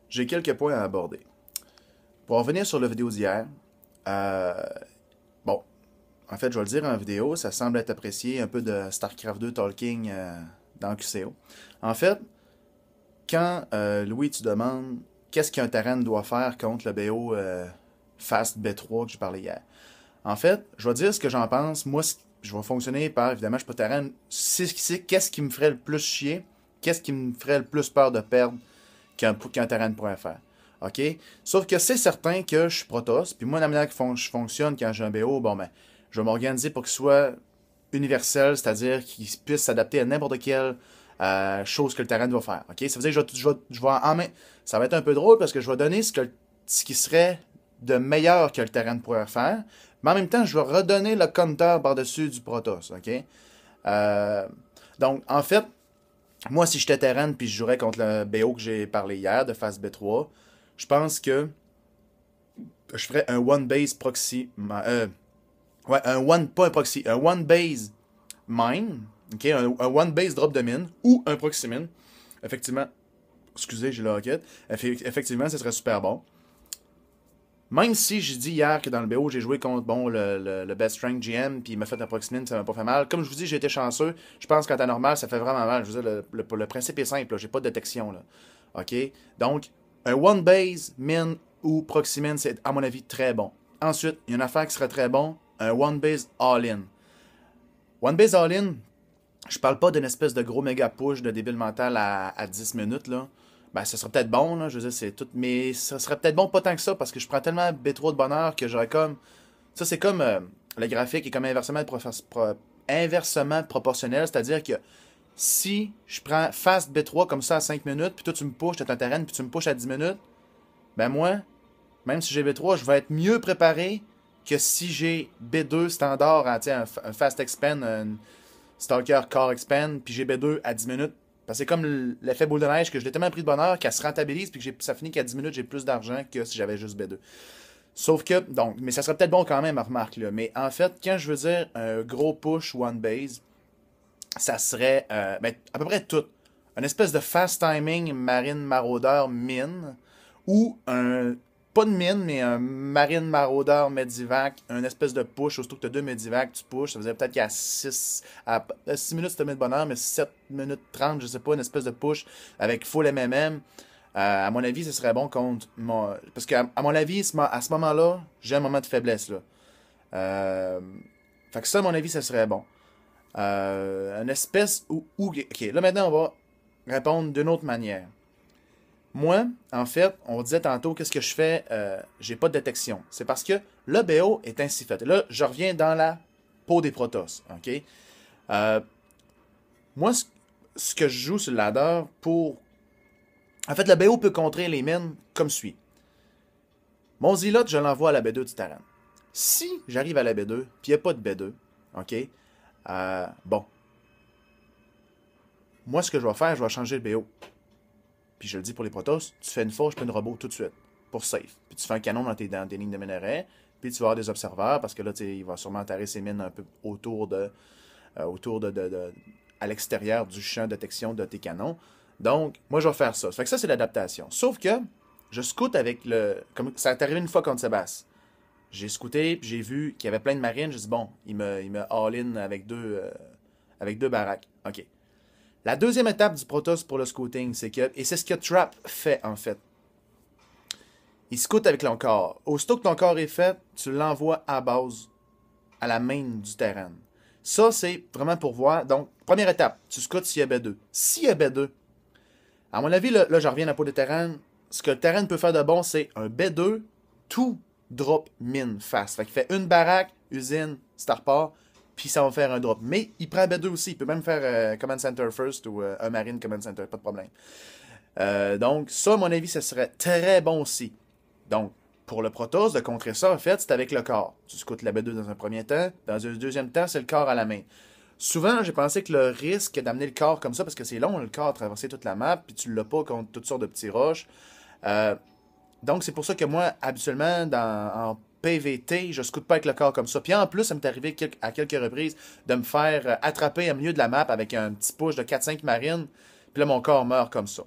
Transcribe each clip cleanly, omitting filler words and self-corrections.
J'ai quelques points à aborder. Pour en revenir sur la vidéo d'hier, euh, bon, en fait, je vais le dire en vidéo, ça semble être apprécié un peu de StarCraft 2 Talking dans QCO. En fait, quand Louis, tu demandes qu'est-ce qu'un terrain doit faire contre le BO Fast B3 que j'ai parlé hier. En fait, je vais dire ce que j'en pense. Moi, je vais fonctionner par, évidemment, je suis pas terrain. Qu'est-ce qui me ferait le plus chier, qu'est-ce qui me ferait le plus peur de perdre qu'un terrain pourrait faire. OK? Sauf que c'est certain que je suis Protoss, puis moi, la manière que je fonctionne quand j'ai un BO, bon, ben, je vais m'organiser pour qu'il soit universel, c'est-à-dire qu'il puisse s'adapter à n'importe quelle chose que le terrain doit faire. OK? Ça veut dire que je vais en main. Ça va être un peu drôle parce que je vais donner ce qui serait de meilleur que le terrain pourrait faire, mais en même temps, je vais redonner le compteur par-dessus du Protoss. OK? Euh, donc, en fait, moi, si j'étais terrain puis je jouerais contre le BO que j'ai parlé hier de phase B3, je pense que je ferais un one base proxy. Ouais, pas un proxy, un one base mine. OK, un one base drop de mine ou un proxy mine. Effectivement, excusez, j'ai la roquette. Effectivement, ce serait super bon. Même si j'ai dit hier que dans le BO, j'ai joué contre bon, le Best Rank GM, puis il m'a fait un proximine, ça m'a pas fait mal. Comme je vous dis, j'ai été chanceux. Je pense qu'en temps normal, ça fait vraiment mal. Je veux dire, le principe est simple, j'ai pas de détection. Là. OK? Donc, un one base, min ou proximine, c'est à mon avis très bon. Ensuite, il y a une affaire qui serait très bon, un one base all-in. One base all-in, je parle pas d'une espèce de gros méga push de débile mental à 10 minutes, là. Ben, ça serait peut-être bon, là. Je veux dire, c'est tout. Mais ça serait peut-être bon pas tant que ça, parce que je prends tellement B3 de bonheur que j'aurais comme. Ça, c'est comme. Le graphique est comme inversement proportionnel, c'est-à-dire que si je prends fast B3 comme ça à 5 minutes, puis toi tu me pushes, t'as un terrain, puis tu me pushes à 10 minutes, ben moi, même si j'ai B3, je vais être mieux préparé que si j'ai B2 standard, un fast expand, un stalker core expand, puis j'ai B2 à 10 minutes. Parce que c'est comme l'effet boule de neige que je l'ai tellement pris de bonheur qu'elle se rentabilise, puis que ça finit qu'à 10 minutes, j'ai plus d'argent que si j'avais juste B2. Sauf que, donc, mais ça serait peut-être bon quand même, remarque, là. Mais en fait, quand je veux dire un gros push one base, ça serait ben, à peu près tout. Une espèce de fast timing marine maraudeur mine, ou un pas de mine, mais un marine maraudeur medivac, un espèce de push, aussitôt que tu as deux medivac, tu pushes, ça veut dire peut-être qu'à 6 minutes, tu te mets de bonheur, mais 7 minutes 30 je sais pas, une espèce de push avec full MMM. À mon avis, ce serait bon contre mon. Parce qu'à mon avis, à ce moment-là, j'ai un moment de faiblesse. Là. Euh... Fait que ça, à mon avis, ce serait bon. Une espèce où. Ok, là maintenant, on va répondre d'une autre manière. Moi, en fait, on disait tantôt, qu'est-ce que je fais j'ai pas de détection. C'est parce que le BO est ainsi fait. Là, je reviens dans la peau des Protoss. Ok? Euh, moi, ce que je joue sur le ladder pour. En fait, le BO peut contrer les mines comme suit. Mon Zilot, je l'envoie à la B2 du terrain. Si j'arrive à la B2, puis il n'y a pas de B2, ok? Bon. Moi, ce que je vais faire, je vais changer le BO. Puis je le dis pour les Protoss, tu fais une fauche puis une robot tout de suite, pour safe. Puis tu fais un canon dans tes lignes de minerais, puis tu vas avoir des observateurs, parce que là, il va sûrement enterrer ses mines un peu à l'extérieur du champ de détection de tes canons. Donc, moi, je vais faire ça. Ça fait que ça, c'est l'adaptation. Sauf que, je scoute avec le. Comme ça est arrivé une fois contre Sébastien. J'ai scouté, puis j'ai vu qu'il y avait plein de marines. J'ai dit, bon, il me all-in avec deux baraques. OK. La deuxième étape du Protoss pour le scouting, c'est que. Et c'est ce que Trap fait, en fait. Il scoute avec ton corps. Aussitôt que ton corps est fait, tu l'envoies à base, à la main du terrain. Ça, c'est vraiment pour voir. Donc, première étape, tu scoutes s'il y a B2. S'il y a B2, à mon avis, là je reviens à la peau de terrain. Ce que le terrain peut faire de bon, c'est un B2, tout drop mine fast. Fait qu'il fait une baraque, usine, starport, puis ça va faire un drop. Mais il prend B2 aussi. Il peut même faire Command Center first ou un Marine Command Center, pas de problème. Donc, ça, à mon avis, ça serait très bon aussi. Donc, pour le Protoss, de contrer ça, en fait, c'est avec le corps. Tu scoutes la B2 dans un premier temps. Dans un deuxième temps, c'est le corps à la main. Souvent, j'ai pensé que le risque d'amener le corps comme ça, parce que c'est long, le corps, à traverser toute la map, puis tu l'as pas contre toutes sortes de petits roches. Euh, donc, c'est pour ça que moi, habituellement, en PVT, je scoute pas avec le corps comme ça. Puis en plus, ça m'est arrivé à quelques reprises de me faire attraper au milieu de la map avec un petit push de 4-5 marines. Puis là, mon corps meurt comme ça.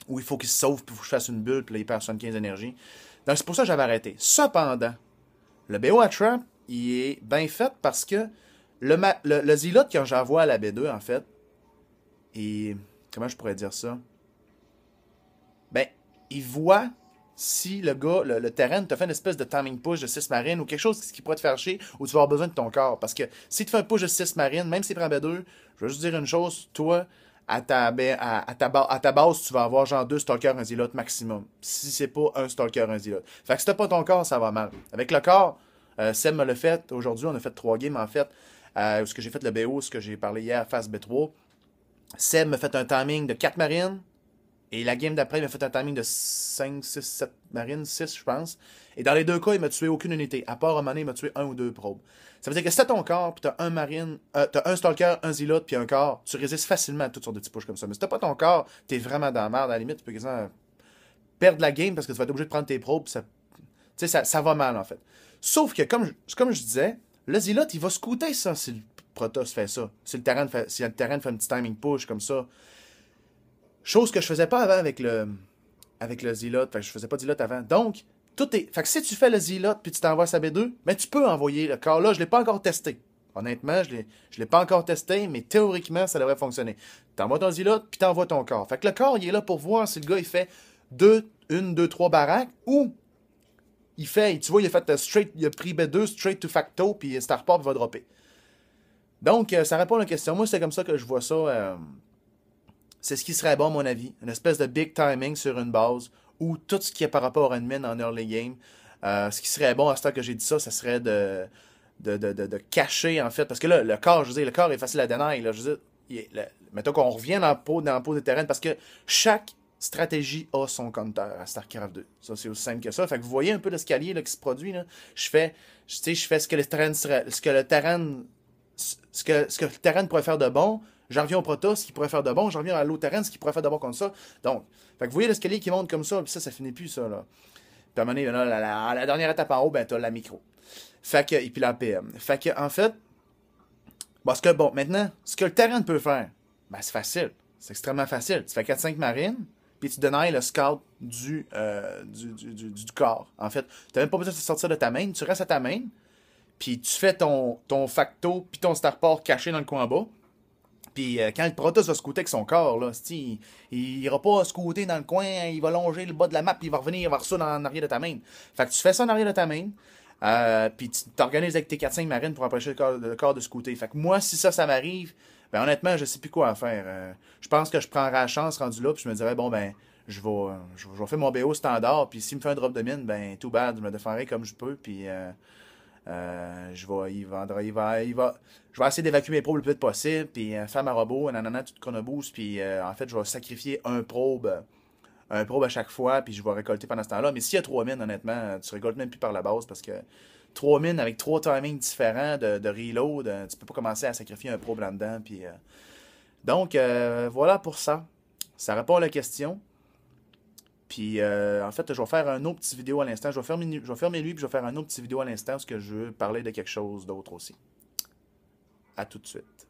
où il faut qu'il se sauve, puis il faut que je fasse une bulle, puis là, il perd 75 d'énergie. Donc, c'est pour ça que j'avais arrêté. Cependant, le BO à Trap, il est bien fait parce que le Zealot, quand j'envoie à la B2, en fait, et comment je pourrais dire ça? Ben, il voit si le gars, le terrain te fait une espèce de timing push de 6 marines ou quelque chose qui pourrait te faire chier ou tu vas avoir besoin de ton corps. Parce que si tu fais un push de 6 marines, même s'il prend B2, je veux juste dire une chose, toi, à ta base, tu vas avoir genre 2 stalkers, un Zealot maximum. Si c'est pas un stalker, un Zealot. Fait que si t'as pas ton corps, ça va mal. Avec le corps, Seb me l'a fait. Aujourd'hui, on a fait 3 games en fait. Ce que j'ai fait le BO, ce que j'ai parlé hier, phase B3. Seb m'a fait un timing de 4 marines. Et la game d'après, il m'a fait un timing de 5, 6, 7 marines, 6 je pense. Et dans les deux cas, il m'a tué aucune unité. À part un moment donné, il m'a tué un ou deux probes. Ça veut dire que si t'as ton corps, puis t'as un marine, t'as un stalker, un zealot, puis un corps, tu résistes facilement à toutes sortes de petits push comme ça. Mais si t'as pas ton corps, t'es vraiment dans la merde. À la limite, tu peux quasiment perdre la game parce que tu vas être obligé de prendre tes probes. Ça, ça va mal en fait. Sauf que, comme je disais, le zealot, il va scouter ça si le Protoss fait ça. Si le terrain fait un petit timing push comme ça. Chose que je faisais pas avant avec le Zealot. Fait que je faisais pas de Zealot avant. Donc, tout est. Fait que si tu fais le Zealot puis tu t'envoies sa B2, ben tu peux envoyer le corps là. Je l'ai pas encore testé. Honnêtement, je l'ai pas encore testé, mais théoriquement, ça devrait fonctionner. T'envoies ton Zealot puis t'envoies ton corps. Fait que le corps, il est là pour voir si le gars il fait 1, 2, 3 baraques ou il fait. Tu vois, il a fait straight. Il a pris B2 straight to facto puis Starport va dropper. Donc, ça répond à la question. Moi, c'est comme ça que je vois ça. C'est ce qui serait bon, à mon avis. Une espèce de big timing sur une base où tout ce qui est par rapport à une mine en early game, ce qui serait bon à ce temps que j'ai dit ça, ça serait de cacher, en fait. Parce que là, le corps, je veux dire, le corps est facile à deny. Là, je veux dire, mettons qu'on revient dans le pot de terrain parce que chaque stratégie a son counter à StarCraft 2. Ça, c'est aussi simple que ça. Fait que vous voyez un peu l'escalier là, qui se produit. Là. Je fais ce que le terrain ce que le terrain pourrait faire de bon. J'en reviens au Protoss, ce qu'il pourrait faire de bon. J'en reviens à l'autre terrain, ce qu'il pourrait faire de bon comme ça. Donc, fait que vous voyez l'escalier qui monte comme ça, puis ça finit plus, ça, là. Puis à un moment donné, là, la dernière étape en haut, ben, t'as la micro. Fait que, et puis la PM. Fait que, en fait, parce que, bon, maintenant, ce que le terrain peut faire, ben, c'est facile. C'est extrêmement facile. Tu fais 4-5 marines, puis tu denies le scout du corps. En fait, t'as même pas besoin de sortir de ta main. Tu restes à ta main, puis tu fais ton facto, puis ton starport caché dans le coin en bas. Puis quand le Protoss va scouter avec son corps, là, il ira pas scouter dans le coin, il va longer le bas de la map, puis il va revenir voir ça en arrière de ta main. Fait que tu fais ça en arrière de ta main, puis tu t'organises avec tes 4-5 marines pour empêcher le corps de scouter. Fait que moi, si ça m'arrive, ben honnêtement, je sais plus quoi faire. Je pense que je prendrais la chance rendu là, puis je me dirais, bon, ben, je vais faire mon BO standard, puis s'il me fait un drop de mine, ben, too bad, je me défendrai comme je peux, puis je vais essayer d'évacuer mes probes le plus vite possible, puis faire ma robot, nanana, tout chronoboost, puis en fait, je vais sacrifier un probe à chaque fois, puis je vais récolter pendant ce temps-là. Mais s'il y a 3 mines, honnêtement, tu récoltes même plus par la base, parce que 3 mines avec 3 timings différents de reload, tu peux pas commencer à sacrifier un probe là-dedans, puis... Donc, voilà pour ça. Ça répond à la question. Puis, en fait, je vais faire un autre petit vidéo à l'instant. Je vais fermer lui, puis je vais faire un autre petit vidéo à l'instant parce que je veux parler de quelque chose d'autre aussi. À tout de suite.